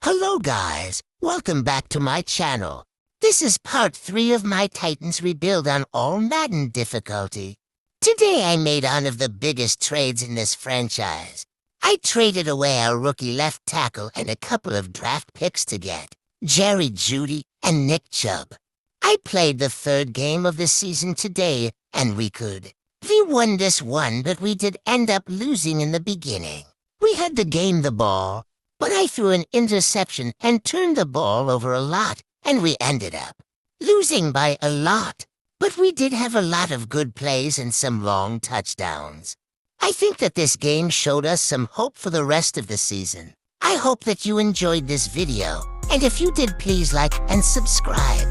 Hello guys, welcome back to my channel. This is part 3 of my Titans rebuild on all Madden difficulty. Today I made one of the biggest trades in this franchise. I traded away our rookie left tackle and a couple of draft picks to get Jerry Jeudy and Nick Chubb. I played the third game of the season today, and we won this one, but we did end up losing in the beginning. We had to gain the ball, but I threw an interception and turned the ball over a lot, and we ended up losing by a lot. But we did have a lot of good plays and some long touchdowns. I think that this game showed us some hope for the rest of the season. I hope that you enjoyed this video, and if you did, please like and subscribe.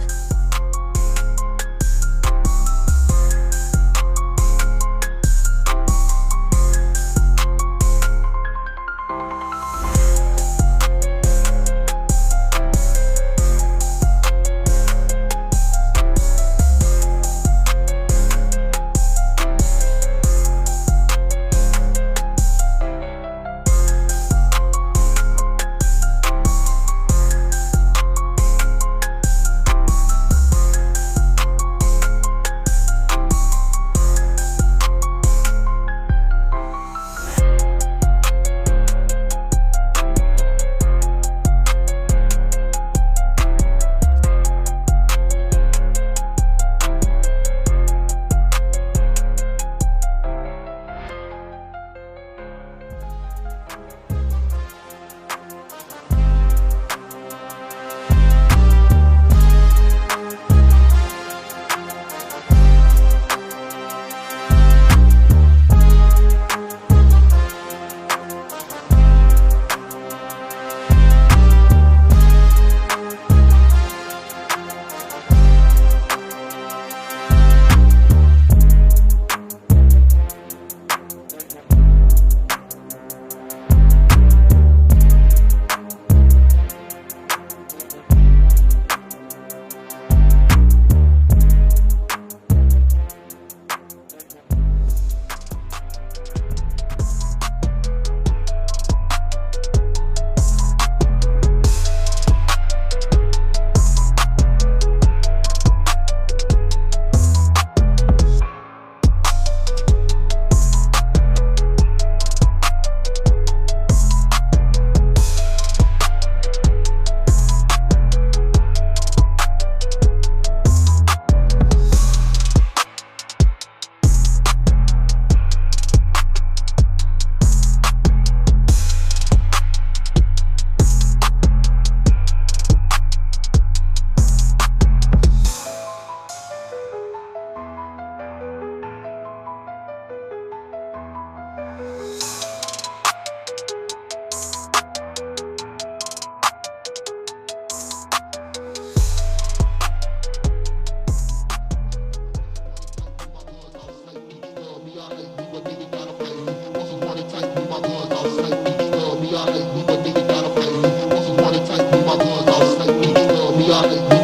We are